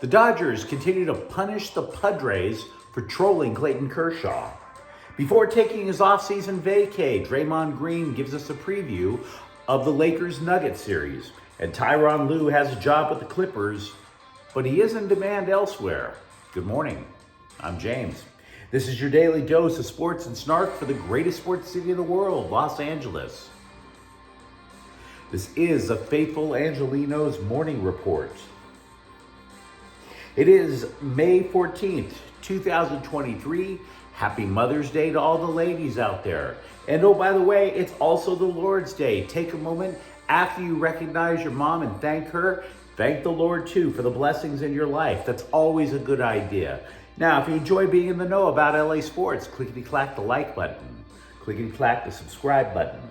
The Dodgers continue to punish the Pudres for trolling Clayton Kershaw. Before taking his offseason vacay, Draymond Green gives us a preview of the Lakers-Nuggets series. And Ty Lue has a job with the Clippers, but he is in demand elsewhere. Good morning. I'm James. This is your daily dose of sports and snark for the greatest sports city in the world, Los Angeles. This is a faithful Angelenos morning report. It is May 14th, 2023. Happy Mother's Day to all the ladies out there. And oh, by the way, it's also the Lord's Day. Take a moment after you recognize your mom and thank her. Thank the Lord too for the blessings in your life. That's always a good idea. Now, if you enjoy being in the know about LA sports, clickety-clack the like button. Clickety-clack the subscribe button.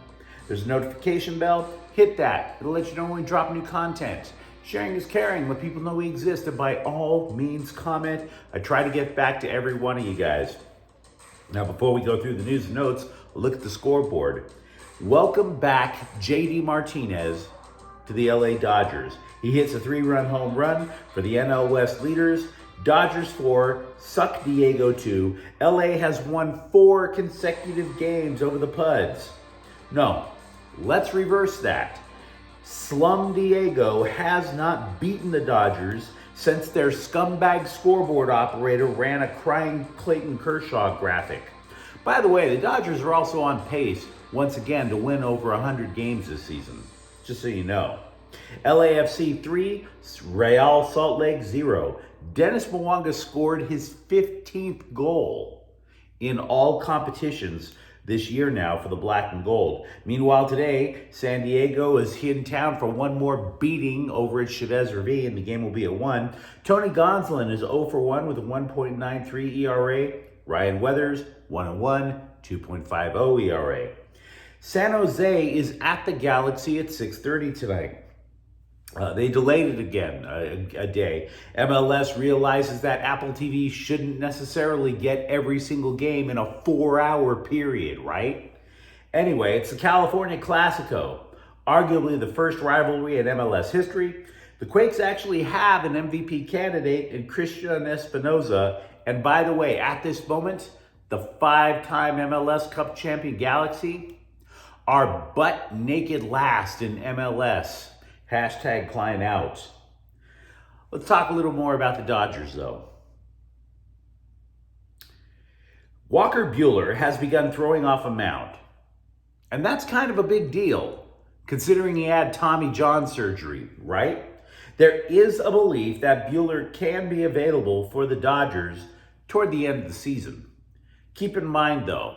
There's a notification bell. Hit that. It'll let you know when we drop new content. Sharing is caring. Let people know we exist, and by all means, comment. I try to get back to every one of you guys. Now, before we go through the news and notes, look at the scoreboard. Welcome back, J.D. Martinez to the LA Dodgers. He hits a 3-run home run for the NL West leaders. Dodgers 4, Slum Diego 2. LA has won 4 consecutive games over the Puds. No, let's reverse that. Slum Diego has not beaten the Dodgers since their scumbag scoreboard operator ran a crying Clayton Kershaw graphic. By the way, the Dodgers are also on pace once again to win over 100 games this season, just so you know. LAFC 3, Real Salt Lake 0. Dennis Mwanga scored his 15th goal in all competitions this year now for the black and gold. Meanwhile, today, San Diego is in town for one more beating over at Chavez Ravine, and the game will be at 1. Tony Gonsolin is 0 for 1 with a 1.93 ERA. Ryan Weathers, 1-1, 2.50 ERA. San Jose is at the Galaxy at 6:30 tonight. They delayed it again a day. MLS realizes that Apple TV shouldn't necessarily get every single game in a 4-hour period, right? Anyway, it's the California Classico, arguably the first rivalry in MLS history. The Quakes actually have an MVP candidate in Christian Espinoza. And by the way, at this moment, the 5-time MLS Cup champion Galaxy are butt naked last in MLS. Hashtag Klein out. Let's talk a little more about the Dodgers, though. Walker Buehler has begun throwing off a mound. And that's kind of a big deal, considering he had Tommy John surgery, right? There is a belief that Buehler can be available for the Dodgers toward the end of the season. Keep in mind, though,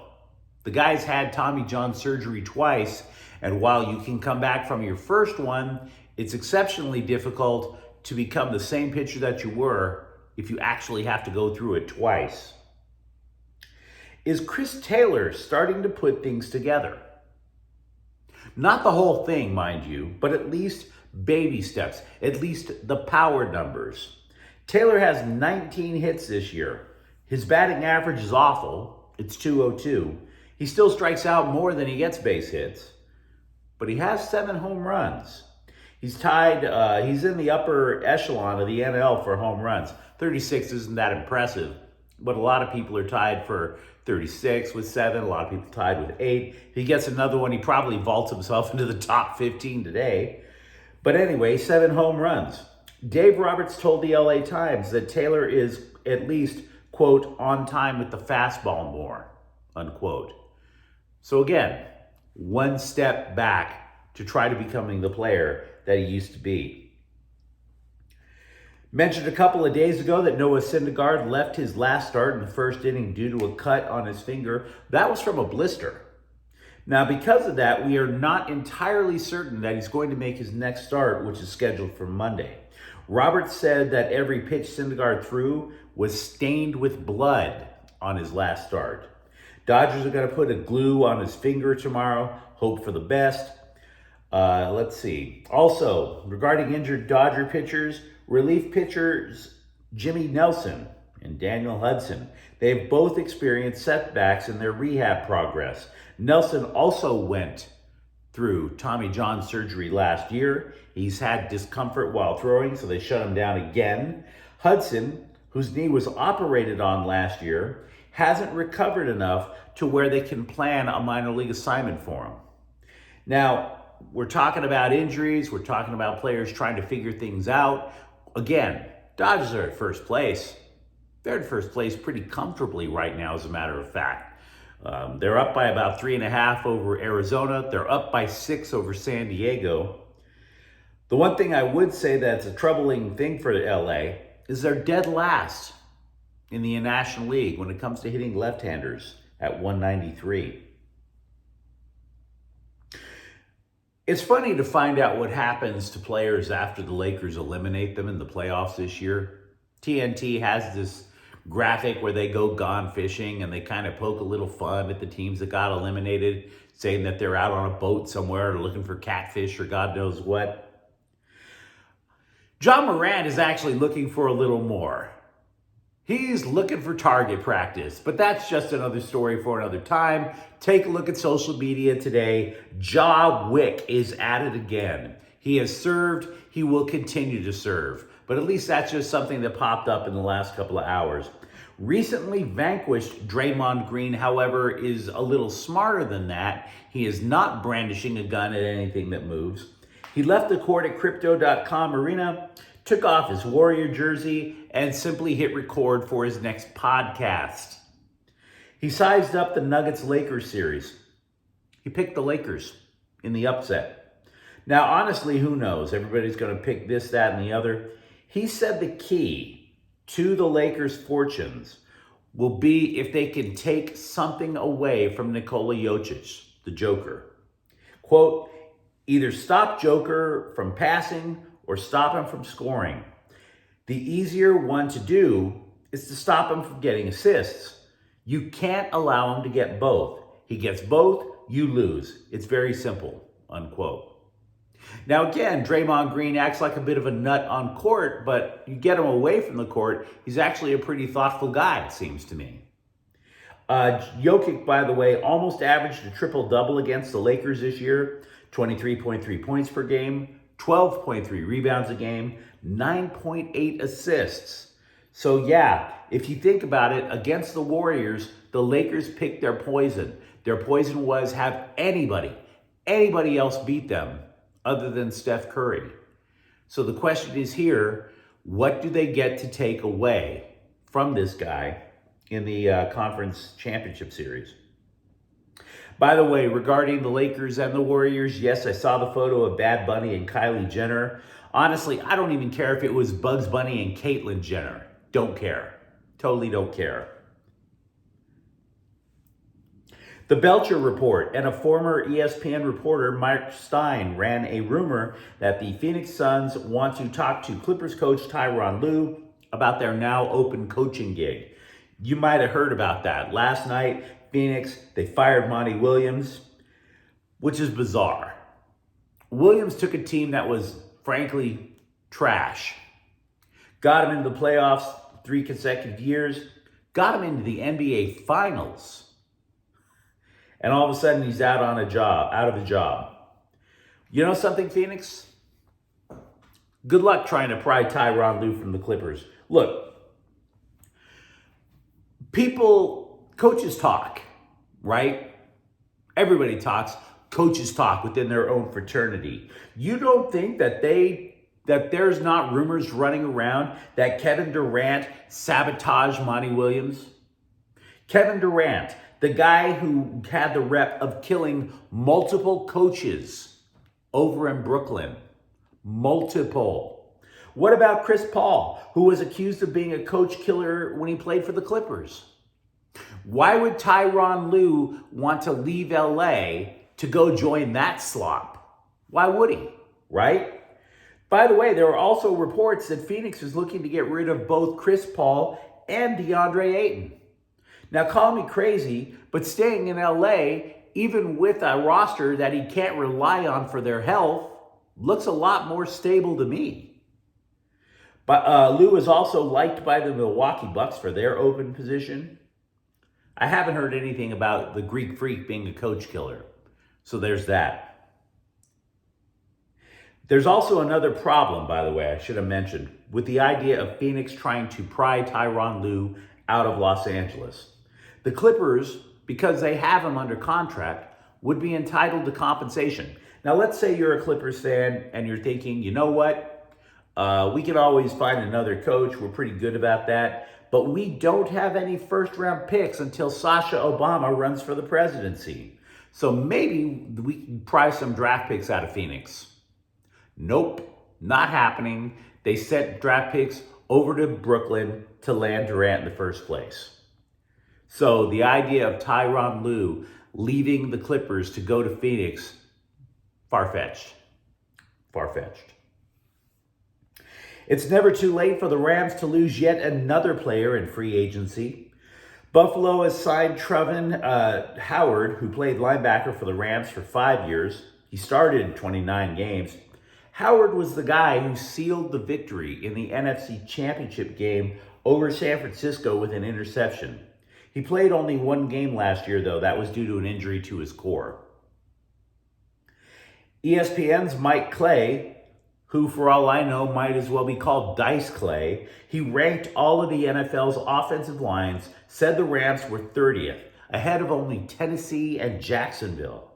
the guy's had Tommy John surgery twice, and while you can come back from your first one, it's exceptionally difficult to become the same pitcher that you were if you actually have to go through it twice. Is Chris Taylor starting to put things together? Not the whole thing, mind you, but at least baby steps, at least the power numbers. Taylor has 19 hits this year. His batting average is awful. It's .202. He still strikes out more than he gets base hits, but he has 7 home runs. He's tied, he's in the upper echelon of the NL for home runs. 36 isn't that impressive, but a lot of people are tied for 36 with 7. A lot of people tied with 8. If he gets another one, he probably vaults himself into the top 15 today. But anyway, 7 home runs. Dave Roberts told the LA Times that Taylor is at least, quote, on time with the fastball more, unquote. So again, one step back to try to becoming the player that he used to be. Mentioned a couple of days ago that Noah Syndergaard left his last start in the first inning due to a cut on his finger. That was from a blister. Now, because of that, we are not entirely certain that he's going to make his next start, which is scheduled for Monday. Roberts said that every pitch Syndergaard threw was stained with blood on his last start. Dodgers are going to put a glue on his finger tomorrow. Hope for the best. Let's see. Also, regarding injured Dodger pitchers, relief pitchers Jimmy Nelson and Daniel Hudson, they've both experienced setbacks in their rehab progress. Nelson also went through Tommy John surgery last year. He's had discomfort while throwing, so they shut him down again. Hudson, whose knee was operated on last year, hasn't recovered enough to where they can plan a minor league assignment for him. Now, we're talking about injuries. We're talking about players trying to figure things out. Again, Dodgers are at first place. They're at first place pretty comfortably right now, as a matter of fact. They're up by about 3.5 over Arizona. They're up by 6 over San Diego. The one thing I would say that's a troubling thing for LA is they're dead last in the National League when it comes to hitting left-handers at 193. It's funny to find out what happens to players after the Lakers eliminate them in the playoffs this year. TNT has this graphic where they go gone fishing and they kind of poke a little fun at the teams that got eliminated, saying that they're out on a boat somewhere or looking for catfish or God knows what. John Morant is actually looking for a little more. He's looking for target practice, but that's just another story for another time. Take a look at social media today. Ja Wick is at it again. He has served. He will continue to serve. But at least that's just something that popped up in the last couple of hours. Recently vanquished Draymond Green, however, is a little smarter than that. He is not brandishing a gun at anything that moves. He left the court at Crypto.com Arena, took off his Warrior jersey, and simply hit record for his next podcast. He sized up the Nuggets-Lakers series. He picked the Lakers in the upset. Now, honestly, who knows? Everybody's going to pick this, that, and the other. He said the key to the Lakers' fortunes will be if they can take something away from Nikola Jokic, the Joker. Quote, either stop Joker from passing or stop him from scoring. The easier one to do is to stop him from getting assists. You can't allow him to get both. He gets both, you lose. It's very simple, unquote. Now again, Draymond Green acts like a bit of a nut on court, but you get him away from the court, he's actually a pretty thoughtful guy, it seems to me. Jokic, by the way, almost averaged a triple-double against the Lakers this year. 23.3 points per game, 12.3 rebounds a game, 9.8 assists. So yeah, if you think about it, against the Warriors, the Lakers picked their poison. Their poison was have anybody else beat them other than Steph Curry. So the question is here, what do they get to take away from this guy in the conference championship series? By the way, regarding the Lakers and the Warriors, yes, I saw the photo of Bad Bunny and Kylie Jenner. Honestly, I don't even care if it was Bugs Bunny and Caitlyn Jenner. Don't care. Totally don't care. The Belcher Report and a former ESPN reporter, Mike Stein, ran a rumor that the Phoenix Suns want to talk to Clippers coach Ty Lue about their now open coaching gig. You might have heard about that. Last night, Phoenix, they fired Monty Williams, which is bizarre. Williams took a team that was, frankly, trash. Got him into the playoffs 3 consecutive years. Got him into the NBA Finals. And all of a sudden, he's out of a job. You know something, Phoenix? Good luck trying to pry Ty Lue from the Clippers. Look, coaches talk, right? Everybody talks. Coaches talk within their own fraternity. You don't think that there's not rumors running around that Kevin Durant sabotaged Monty Williams? Kevin Durant, the guy who had the rep of killing multiple coaches over in Brooklyn. Multiple. What about Chris Paul, who was accused of being a coach killer when he played for the Clippers? Why would Ty Lue want to leave LA to go join that slop? Why would he, right? By the way, there are also reports that Phoenix is looking to get rid of both Chris Paul and DeAndre Ayton. Now, call me crazy, but staying in LA, even with a roster that he can't rely on for their health, looks a lot more stable to me. But Lue is also liked by the Milwaukee Bucks for their open position. I haven't heard anything about the Greek Freak being a coach killer. So there's that. There's also another problem, by the way, I should have mentioned, with the idea of Phoenix trying to pry Ty Lue out of Los Angeles. The Clippers, because they have him under contract, would be entitled to compensation. Now, let's say you're a Clippers fan and you're thinking, you know what? We can always find another coach. We're pretty good about that. But we don't have any first-round picks until Sasha Obama runs for the presidency. So maybe we can pry some draft picks out of Phoenix. Nope, not happening. They sent draft picks over to Brooklyn to land Durant in the first place. So the idea of Tyronn Lue leaving the Clippers to go to Phoenix, far-fetched. Far-fetched. It's never too late for the Rams to lose yet another player in free agency. Buffalo has signed Trevin Howard, who played linebacker for the Rams for 5 years. He started 29 games. Howard was the guy who sealed the victory in the NFC Championship game over San Francisco with an interception. He played only one game last year, though. That was due to an injury to his core. ESPN's Mike Clay, who for all I know might as well be called Dice Clay, he ranked all of the NFL's offensive lines, said the Rams were 30th, ahead of only Tennessee and Jacksonville.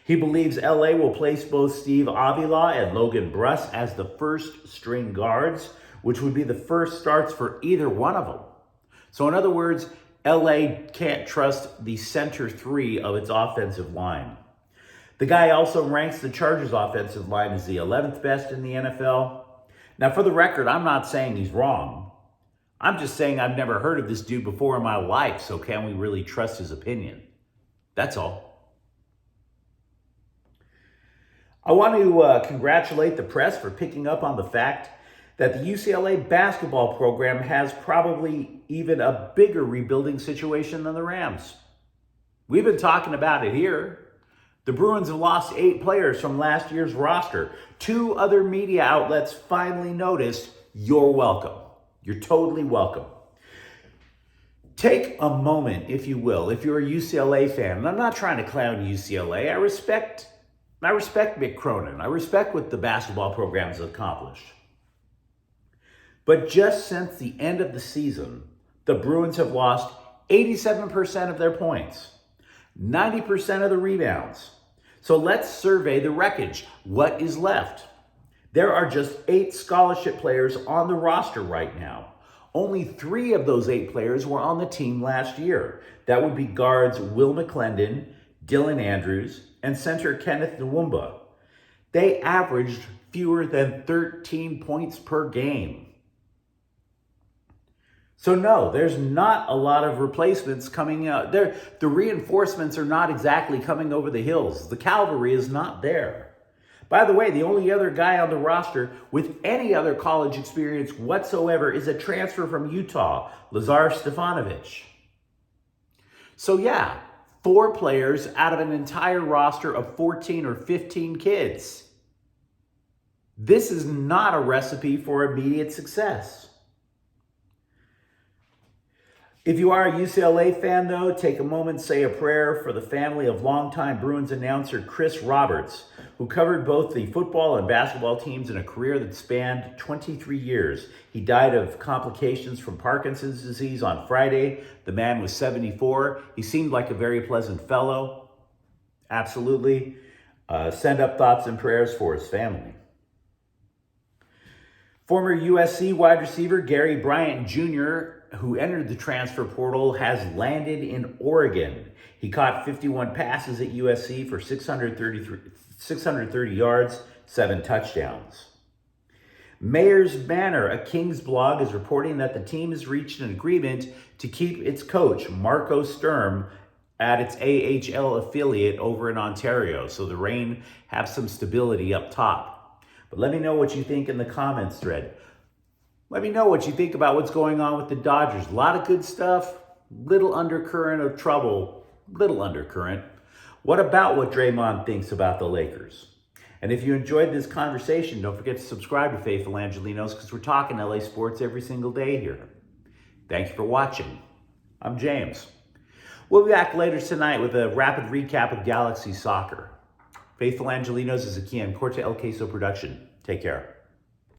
He believes LA will place both Steve Avila and Logan Bruss as the first string guards, which would be the first starts for either one of them. So in other words, LA can't trust the center three of its offensive line. The guy also ranks the Chargers' offensive line as the 11th best in the NFL. Now, for the record, I'm not saying he's wrong. I'm just saying I've never heard of this dude before in my life, so can we really trust his opinion? That's all. I want to congratulate the press for picking up on the fact that the UCLA basketball program has probably even a bigger rebuilding situation than the Rams. We've been talking about it here. The Bruins have lost 8 players from last year's roster. 2 other media outlets finally noticed. You're welcome. You're totally welcome. Take a moment, if you will, if you're a UCLA fan, and I'm not trying to clown UCLA. I respect Mick Cronin. I respect what the basketball program has accomplished. But just since the end of the season, the Bruins have lost 87% of their points, 90% of the rebounds. So let's survey the wreckage. What is left? There are just 8 scholarship players on the roster right now. Only 3 of those 8 players were on the team last year. That would be guards Will McClendon, Dylan Andrews, and center Kenneth Nwumba. They averaged fewer than 13 points per game. So no, there's not a lot of replacements coming out. The reinforcements are not exactly coming over the hills. The cavalry is not there. By the way, the only other guy on the roster with any other college experience whatsoever is a transfer from Utah, Lazar Stefanovic. So yeah, 4 players out of an entire roster of 14 or 15 kids. This is not a recipe for immediate success. If you are a UCLA fan, though, take a moment, say a prayer for the family of longtime Bruins announcer Chris Roberts, who covered both the football and basketball teams in a career that spanned 23 years. He died of complications from Parkinson's disease on Friday. The man was 74. He seemed like a very pleasant fellow. Absolutely. Send up thoughts and prayers for his family. Former USC wide receiver Gary Bryant Jr., who entered the transfer portal, has landed in Oregon. He caught 51 passes at USC for 630 yards, 7 touchdowns. Mayor's Manor, a Kings blog, is reporting that the team has reached an agreement to keep its coach, Marco Sturm, at its AHL affiliate over in Ontario, so the Reign have some stability up top. But let me know what you think in the comments thread. Let me know what you think about what's going on with the Dodgers. A lot of good stuff, little undercurrent of trouble, little undercurrent. What about what Draymond thinks about the Lakers? And if you enjoyed this conversation, don't forget to subscribe to Faithful Angelenos because we're talking LA sports every single day here. Thanks for watching. I'm James. We'll be back later tonight with a rapid recap of Galaxy Soccer. Faithful Angelenos is a Kian Corte El Queso production. Take care.